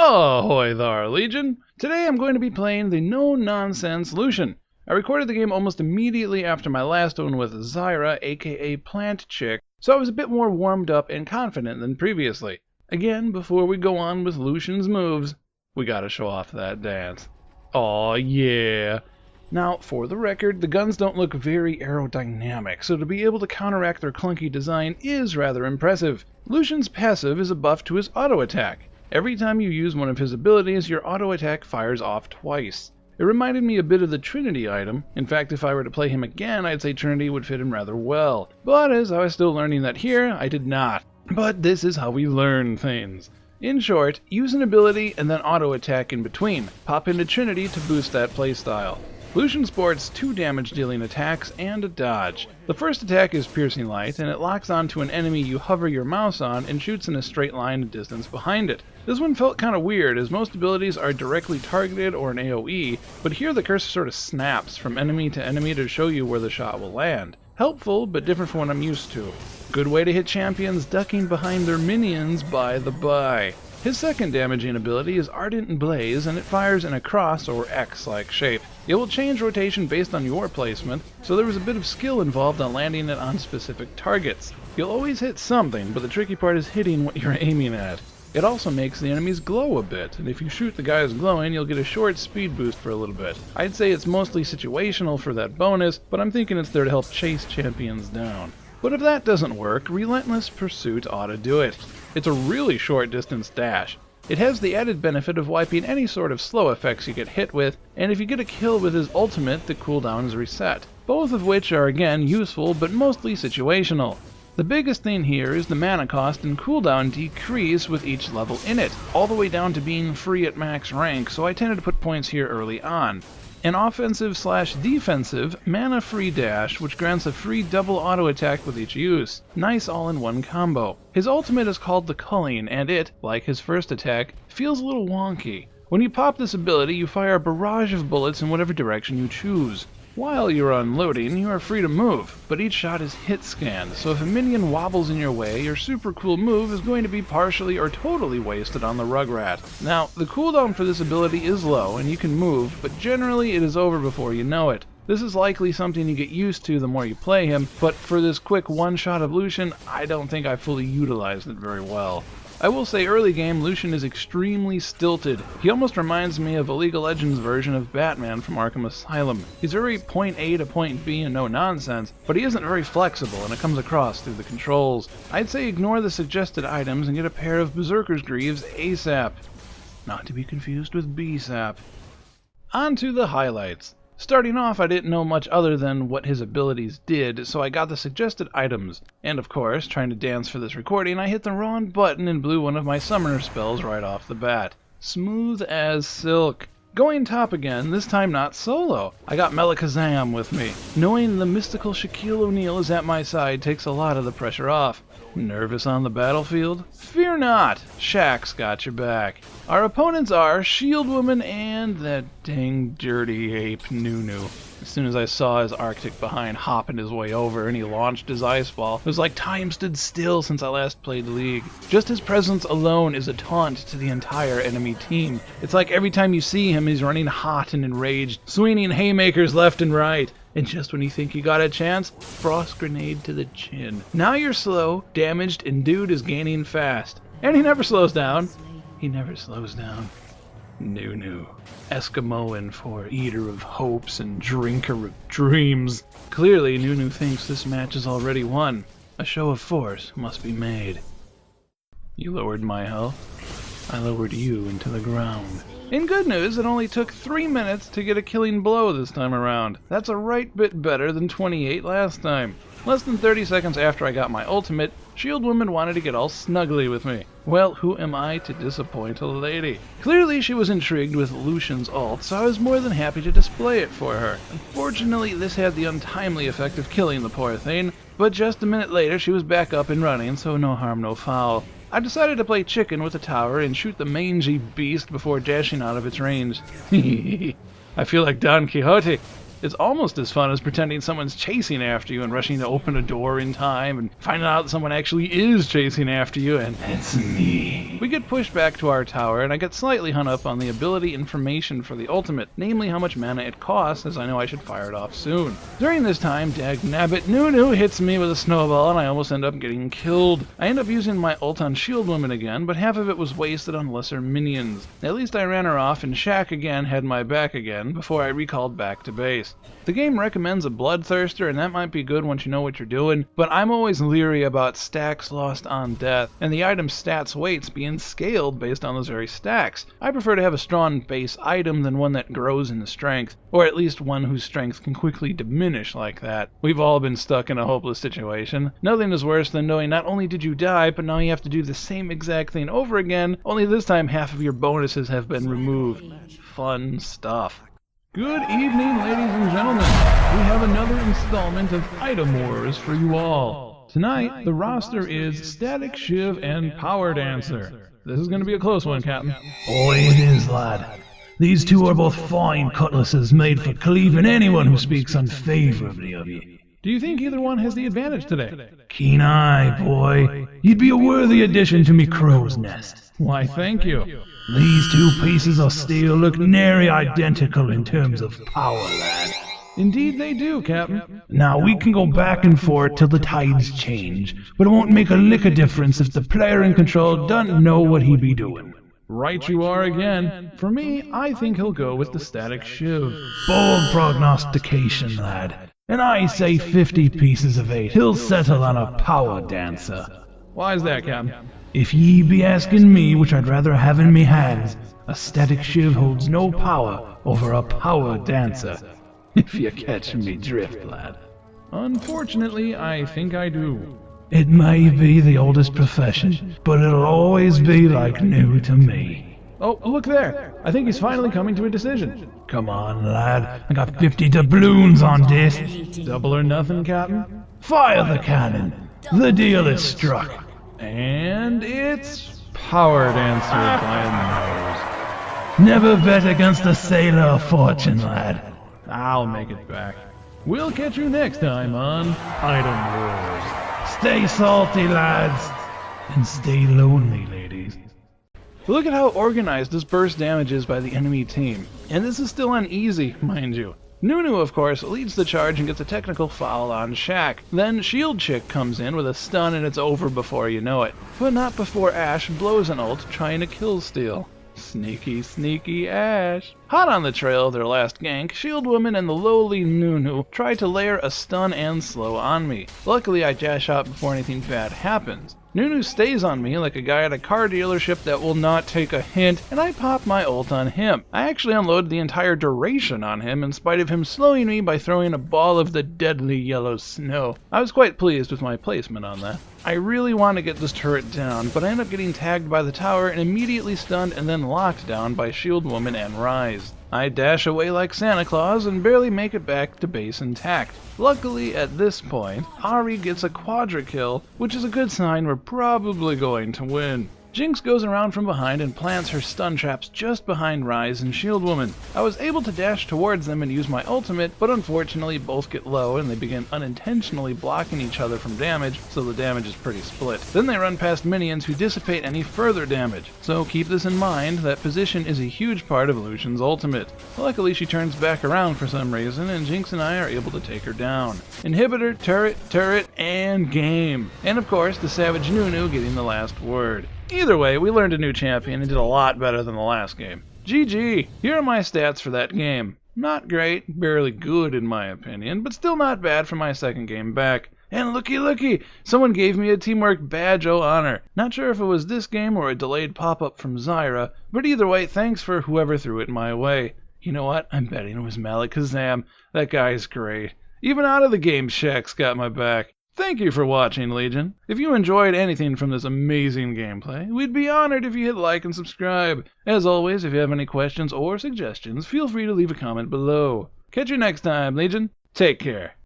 Ahoy thar, Legion! Today I'm going to be playing the no-nonsense Lucian. I recorded the game almost immediately after my last one with Zyra, aka Plant Chick, so I was a bit more warmed up and confident than previously. Again, before we go on with Lucian's moves, we gotta show off that dance. Aw, yeah! Now, for the record, the guns don't look very aerodynamic, so to be able to counteract their clunky design is rather impressive. Lucian's passive is a buff to his auto attack. Every time you use one of his abilities, your auto attack fires off twice. It reminded me a bit of the Trinity item. In fact, if I were to play him again, I'd say Trinity would fit him rather well. But as I was still learning that here, I did not. But this is how we learn things. In short, use an ability and then auto attack in between. Pop into Trinity to boost that playstyle. Lucian sports 2 damage-dealing attacks and a dodge. The first attack is Piercing Light, and it locks onto an enemy you hover your mouse on and shoots in a straight line of distance behind it. This one felt kinda weird, as most abilities are directly targeted or an AoE, but here the cursor sort of snaps from enemy to enemy to show you where the shot will land. Helpful, but different from what I'm used to. Good way to hit champions ducking behind their minions by the by. His second damaging ability is Ardent Blaze, and it fires in a cross or X-like shape. It will change rotation based on your placement, so there was a bit of skill involved on landing it on specific targets. You'll always hit something, but the tricky part is hitting what you're aiming at. It also makes the enemies glow a bit, and if you shoot the guys glowing, you'll get a short speed boost for a little bit. I'd say it's mostly situational for that bonus, but I'm thinking it's there to help chase champions down. But if that doesn't work, Relentless Pursuit ought to do it. It's a really short distance dash. It has the added benefit of wiping any sort of slow effects you get hit with, and if you get a kill with his ultimate, the cooldown is reset. Both of which are again useful, but mostly situational. The biggest thing here is the mana cost and cooldown decrease with each level in it, all the way down to being free at max rank, so I tended to put points here early on. An offensive/defensive, mana-free dash, which grants a free double auto attack with each use. Nice all-in-one combo. His ultimate is called the Culling, and it, like his first attack, feels a little wonky. When you pop this ability, you fire a barrage of bullets in whatever direction you choose. While you're unloading, you are free to move, but each shot is hit scanned, so if a minion wobbles in your way, your super cool move is going to be partially or totally wasted on the Rugrat. Now, the cooldown for this ability is low, and you can move, but generally it is over before you know it. This is likely something you get used to the more you play him, but for this quick one-shot of Lucian, I don't think I fully utilized it very well. I will say early game, Lucian is extremely stilted. He almost reminds me of a League of Legends version of Batman from Arkham Asylum. He's very point A to point B and no nonsense, but he isn't very flexible and it comes across through the controls. I'd say ignore the suggested items and get a pair of Berserker's Greaves ASAP. Not to be confused with BSAP. On to the highlights. Starting off, I didn't know much other than what his abilities did, so I got the suggested items. And of course, trying to dance for this recording, I hit the wrong button and blew one of my summoner spells right off the bat. Smooth as silk. Going top again, this time not solo. I got Melakazam with me. Knowing the mystical Shaquille O'Neal is at my side takes a lot of the pressure off. Nervous on the battlefield? Fear not! Shaq's got your back. Our opponents are Shield Woman and that dang dirty ape Nunu. As soon as I saw his Arctic behind hopping his way over and he launched his ice ball, it was like time stood still since I last played the League. Just his presence alone is a taunt to the entire enemy team. It's like every time you see him, he's running hot and enraged, swinging haymakers left and right. And just when you think you got a chance, frost grenade to the chin. Now you're slow, damaged, and dude is gaining fast. And he never slows down. He never slows down. Nunu. Eskimoan for eater of hopes and drinker of dreams. Clearly, Nunu thinks this match is already won. A show of force must be made. You lowered my health. I lowered you into the ground. In good news, it only took 3 minutes to get a killing blow this time around. That's a right bit better than 28 last time. Less than 30 seconds after I got my ultimate, Shield Woman wanted to get all snuggly with me. Well, who am I to disappoint a lady? Clearly she was intrigued with Lucian's ult, so I was more than happy to display it for her. Unfortunately, this had the untimely effect of killing the poor thing, but just a minute later she was back up and running, so no harm, no foul. I decided to play chicken with the tower and shoot the mangy beast before dashing out of its range. I feel like Don Quixote. It's almost as fun as pretending someone's chasing after you and rushing to open a door in time and finding out that someone actually is chasing after you and it's me. We get pushed back to our tower and I get slightly hung up on the ability information for the ultimate, namely how much mana it costs, as I know I should fire it off soon. During this time, dagnabbit, Nunu hits me with a snowball and I almost end up getting killed. I end up using my ult on Shield Woman again, but half of it was wasted on lesser minions. At least I ran her off and Shaq again had my back again before I recalled back to base. The game recommends a Bloodthirster, and that might be good once you know what you're doing, but I'm always leery about stacks lost on death, and the item's stats weights being scaled based on those very stacks. I prefer to have a strong base item than one that grows in strength, or at least one whose strength can quickly diminish like that. We've all been stuck in a hopeless situation. Nothing is worse than knowing not only did you die, but now you have to do the same exact thing over again, only this time half of your bonuses have been removed. Fun stuff. Good evening, ladies and gentlemen. We have another installment of Item Wars for you all. Tonight, the roster is Static Shiv and Power Dancer. This is going to be a close one, Captain. Boy, it is, lad. These two are both fine cutlasses made for cleaving anyone who speaks unfavorably of you. Do you think either one has the advantage today? Keen eye, boy. You'd be a worthy addition to me crow's nest. Why, thank you. These two pieces of steel look nary identical in terms of power, lad. Indeed they do, Captain. Now, we can go back and forth till the tides change, but it won't make a lick of difference if the player in control doesn't know what he be doing. Right you are again. For me, I think he'll go with the Static Shiv. Bold prognostication, lad. And I say 50 pieces of 8. He'll settle on a Power Dancer. Why is that, Captain? If ye be asking me which I'd rather have in me hands, a Static Shiv holds no power over a Power Dancer. If you catch me drift, lad. Unfortunately, I think I do. It may be the oldest profession, but it'll always be like new to me. Oh, look there. I think he's finally coming to a decision. Come on, lad. I got 50 doubloons on this. Double or nothing, Captain? Fire the cannon. The deal is struck. And it's Power Dancer by a nose. Never bet against a sailor of fortune, lad. I'll make it back. We'll catch you next time on Item Wars. Stay salty, lads. And stay lonely, ladies. Look at how organized this burst damage is by the enemy team. And this is still on easy, mind you. Nunu, of course, leads the charge and gets a technical foul on Shaq. Then Shield Chick comes in with a stun and it's over before you know it. But not before Ash blows an ult trying to kill steal. Sneaky, sneaky Ash. Hot on the trail of their last gank, Shield Woman and the lowly Nunu try to layer a stun and slow on me. Luckily I dash out before anything bad happens. Nunu stays on me like a guy at a car dealership that will not take a hint, and I pop my ult on him. I actually unloaded the entire duration on him in spite of him slowing me by throwing a ball of the deadly yellow snow. I was quite pleased with my placement on that. I really want to get this turret down, but I end up getting tagged by the tower and immediately stunned and then locked down by Shield Woman and Rise. I dash away like Santa Claus and barely make it back to base intact. Luckily, at this point, Ari gets a quadra kill, which is a good sign we're probably going to win. Jinx goes around from behind and plants her stun traps just behind Rise and Shield Woman. I was able to dash towards them and use my ultimate, but unfortunately both get low and they begin unintentionally blocking each other from damage, so the damage is pretty split. Then they run past minions who dissipate any further damage. So keep this in mind, that position is a huge part of Lucian's ultimate. Luckily she turns back around for some reason and Jinx and I are able to take her down. Inhibitor, turret, and game. And of course the savage Nunu getting the last word. Either way, we learned a new champion and did a lot better than the last game. GG! Here are my stats for that game. Not great, barely good in my opinion, but still not bad for my second game back. And looky, someone gave me a teamwork badge of honor. Not sure if it was this game or a delayed pop-up from Zyra, but either way, thanks for whoever threw it my way. You know what? I'm betting it was Malakazam. That guy's great. Even out of the game, Shaq's got my back. Thank you for watching, Legion. If you enjoyed anything from this amazing gameplay, we'd be honored if you hit like and subscribe. As always, if you have any questions or suggestions, feel free to leave a comment below. Catch you next time, Legion. Take care.